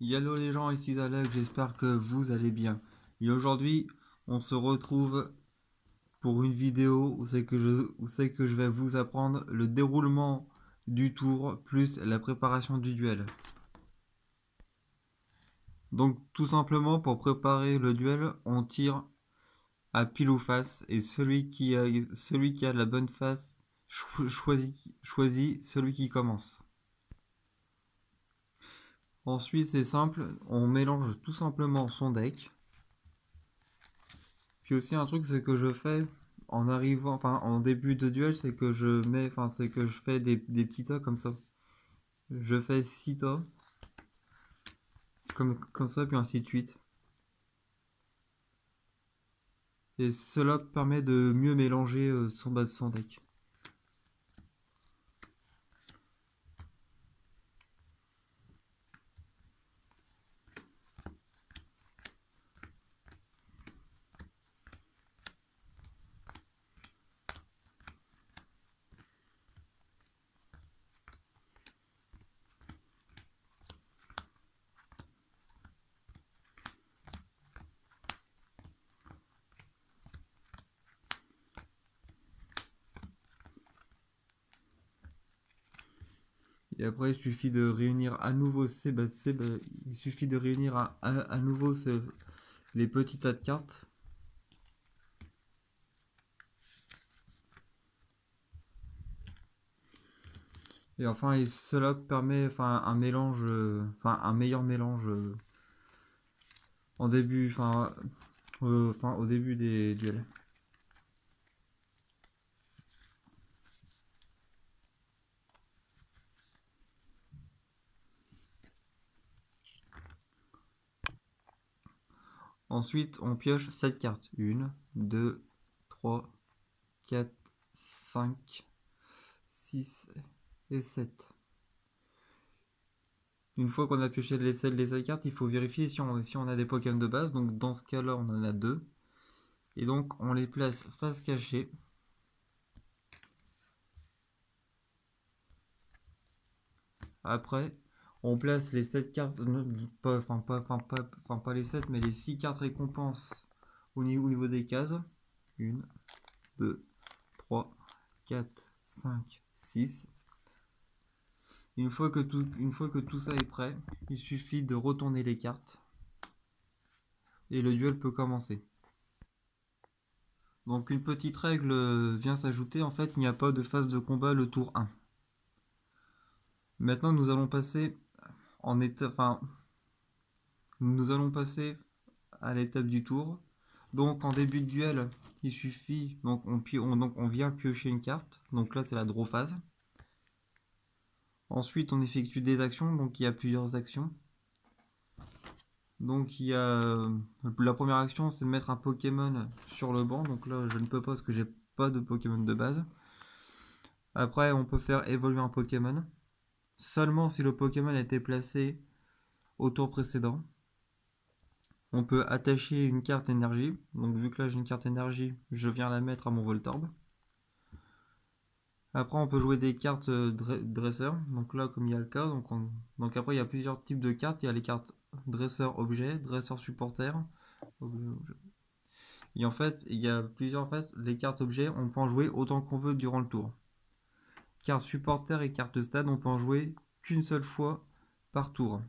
Hello les gens, ici Zalek, j'espère que vous allez bien. Et aujourd'hui, on se retrouve pour une vidéo où c'est que je vais vous apprendre le déroulement du tour plus la préparation du duel. Donc tout simplement pour préparer le duel, on tire à pile ou face et celui qui a la bonne face choisit celui qui commence. Ensuite, c'est simple, on mélange tout simplement son deck. Puis aussi un truc c'est que je fais en arrivant, enfin en début de duel, c'est que je fais des petits tas comme ça. Je fais 6 tas, comme ça, puis ainsi de suite. Et cela permet de mieux mélanger son base son deck. Et après, il suffit de réunir à nouveau il suffit de réunir à nouveau les petits tas de cartes. Et enfin, cela permet un mélange, un meilleur mélange en début, au début des duels. Ensuite, on pioche 7 cartes. 1, 2, 3, 4, 5, 6 et 7. Une fois qu'on a pioché les 7 cartes, il faut vérifier si on a des Pokémon de base. Donc dans ce cas-là, on en a 2. Et donc on les place face cachée. Après, on place les 7 cartes, pas les 7, mais les 6 cartes récompenses au niveau des cases. 1, 2, 3, 4, 5, 6. Une fois que tout ça est prêt, il suffit de retourner les cartes et le duel peut commencer. Donc une petite règle vient s'ajouter, en fait il n'y a pas de phase de combat le tour 1. Maintenant nous allons passer nous allons passer à l'étape du tour. Donc en début de duel, il suffit, donc on vient piocher une carte, donc là c'est la draw phase. Ensuite on effectue des actions, donc il y a plusieurs actions. Donc il y a la première action, c'est de mettre un Pokémon sur le banc. Donc là je ne peux pas parce que j'ai pas de Pokémon de base. Après on peut faire évoluer un Pokémon seulement si le Pokémon a été placé au tour précédent. On peut attacher une carte énergie. Donc vu que là j'ai une carte énergie, je viens la mettre à mon Voltorb. Après on peut jouer des cartes dresseur. Donc là comme il y a le cas, donc après il y a plusieurs types de cartes. Il y a les cartes dresseur objet, dresseur supporter. Et en fait, il y a plusieurs. Les cartes objets, on peut en jouer autant qu'on veut durant le tour. Carte supporter et carte stade, on peut en jouer qu'une seule fois par tour.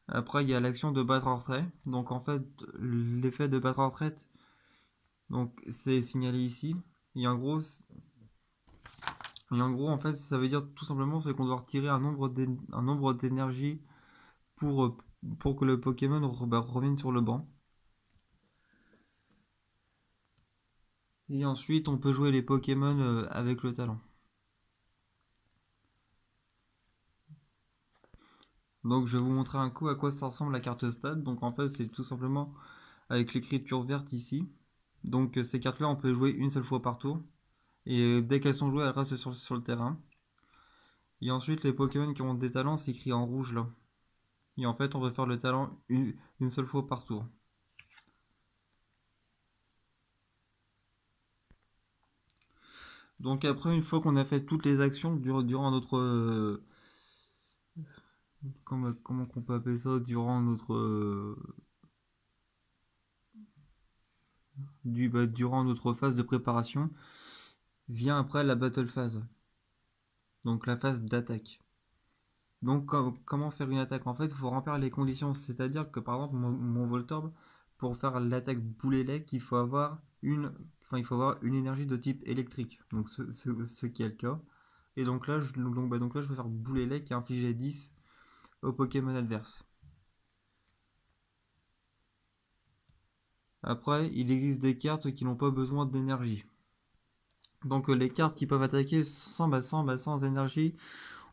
Après, il y a l'action de battre en retrait. Donc en fait, l'effet de battre en retraite, donc c'est signalé ici. Et en gros, en fait, ça veut dire tout simplement c'est qu'on doit retirer un nombre d'énergie pour que le Pokémon revienne sur le banc. Et ensuite, on peut jouer les Pokémon avec le talent. Donc je vais vous montrer un coup à quoi ça ressemble la carte stade. Donc en fait c'est tout simplement avec l'écriture verte ici. Donc ces cartes là on peut jouer une seule fois par tour. Et dès qu'elles sont jouées elles restent sur le terrain. Et ensuite les Pokémon qui ont des talents c'est écrit en rouge là. Et en fait on peut faire le talent une seule fois par tour. Donc après, une fois qu'on a fait toutes les actions durant notre... comment qu'on peut appeler ça? Durant notre... durant notre phase de préparation, vient après la battle phase. Donc la phase d'attaque. Donc comment faire une attaque? En fait, il faut remplir les conditions. C'est-à-dire que par exemple, mon Voltorb, pour faire l'attaque boulélec, il faut avoir une énergie de type électrique. Donc ce qui est le cas. Et donc là, je vais faire boulélec et infliger 10 au Pokémon adverse. Après, il existe des cartes qui n'ont pas besoin d'énergie. Donc les cartes qui peuvent attaquer sans énergie,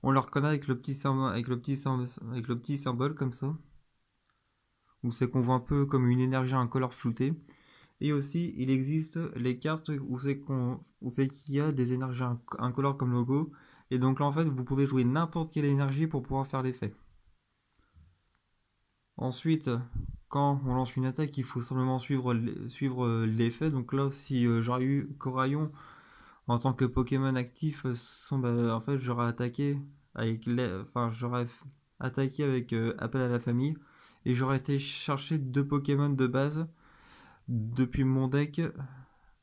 on leur reconnaît avec le petit symbole, avec le petit symbole comme ça. Où c'est qu'on voit un peu comme une énergie incolore floutée. Et aussi, il existe les cartes où c'est qu'il y a des énergies incolores comme logo. Et donc là, en fait, vous pouvez jouer n'importe quelle énergie pour pouvoir faire l'effet. Ensuite, quand on lance une attaque, il faut simplement suivre l'effet. Donc là, si j'aurais eu Coraillon en tant que Pokémon actif, en fait, j'aurais attaqué avec Appel à la famille. Et j'aurais été chercher 2 Pokémon de base depuis mon deck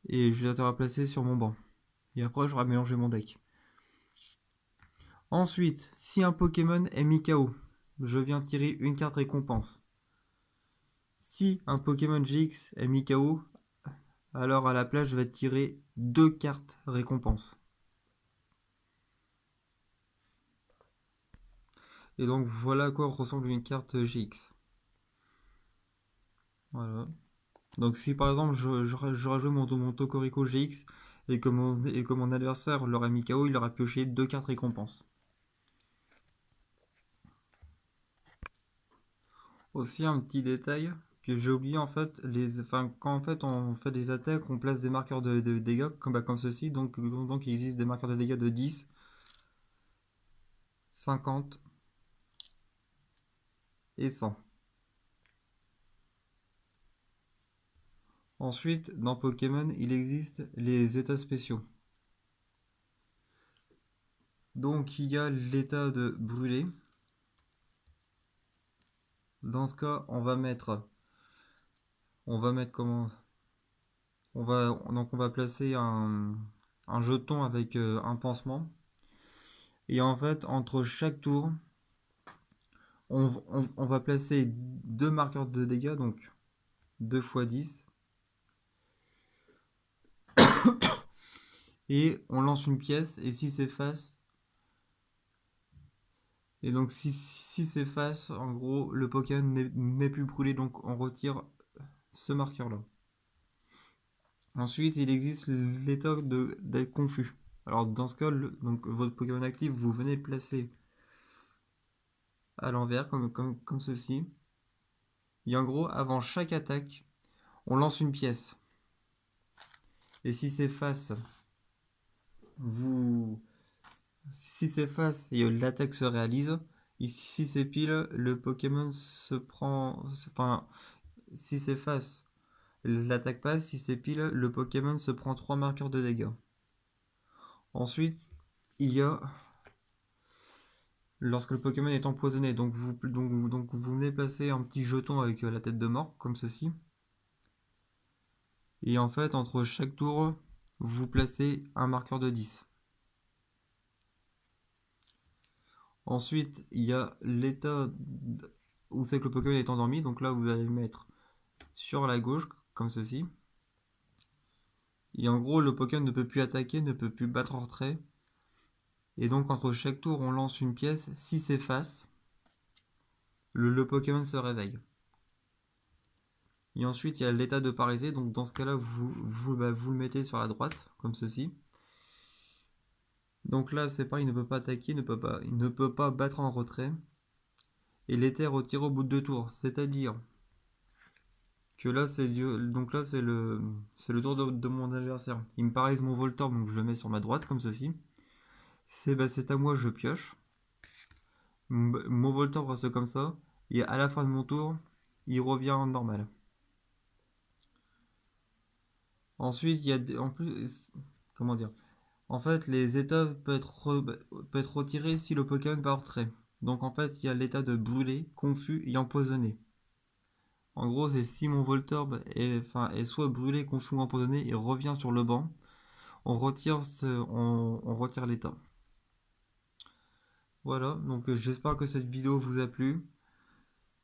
et je les aurais placés sur mon banc. Et après, j'aurais mélangé mon deck. Ensuite, si un Pokémon est mis KO, je viens tirer une carte récompense. Si un Pokémon GX est mis KO, alors à la place, je vais tirer 2 cartes récompense. Et donc voilà à quoi ressemble une carte GX. Voilà. Donc si par exemple j'aurais joué mon Tokorico GX et que mon adversaire l'aurait mis KO, il aurait pioché 2 cartes récompense. Aussi un petit détail que j'ai oublié en fait, quand en fait on fait des attaques, on place des marqueurs de dégâts comme ceci. Donc il existe des marqueurs de dégâts de 10, 50 et 100. Ensuite, dans Pokémon, il existe les états spéciaux. Donc il y a l'état de brûlé. Dans ce cas, on va mettre comment on va placer un jeton avec un pansement. Et en fait, entre chaque tour, on va placer 2 marqueurs de dégâts, donc 2 x 10. Et on lance une pièce, et si c'est face, et donc si c'est face, en gros, le Pokémon n'est plus brûlé, donc on retire ce marqueur-là. Ensuite, il existe l'état d'être confus. Alors dans ce cas, donc votre Pokémon actif, vous venez le placer à l'envers, comme ceci. Et en gros, avant chaque attaque, on lance une pièce. Et si c'est face, vous... Si c'est face et l'attaque se réalise, et si c'est pile, le Pokémon se prend... Enfin, si c'est face, l'attaque passe. Si c'est pile, le Pokémon se prend 3 marqueurs de dégâts. Ensuite, il y a... Lorsque le Pokémon est empoisonné, donc vous venez placer un petit jeton avec la tête de mort, comme ceci. Et en fait, entre chaque tour, vous placez un marqueur de 10. Ensuite, il y a l'état où c'est que le Pokémon est endormi. Donc là, vous allez le mettre sur la gauche, comme ceci. Et en gros, le Pokémon ne peut plus attaquer, ne peut plus battre en retrait. Et donc, entre chaque tour, on lance une pièce. Si c'est face, le Pokémon se réveille. Et ensuite, il y a l'état de paralysé. Donc, dans ce cas-là, vous le mettez sur la droite, comme ceci. Donc là, c'est pareil, il ne peut pas attaquer, il ne peut pas battre en retrait. Et l'état est retiré au bout de 2 tours. C'est-à-dire que là, c'est le tour de mon adversaire. Il me paralyse mon Voltorb, donc je le mets sur ma droite, comme ceci. C'est à moi, je pioche. Mon Voltorb reste comme ça. Et à la fin de mon tour, il revient en normal. Ensuite, il y a en plus, comment dire, En fait, les états peuvent être retirés si le Pokémon part en retrait. Donc en fait, il y a l'état de brûlé, confus et empoisonné. En gros, c'est si mon Voltorb est soit brûlé, confus ou empoisonné et revient sur le banc, on retire l'état. Voilà, donc j'espère que cette vidéo vous a plu.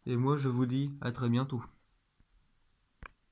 Et moi, je vous dis à très bientôt.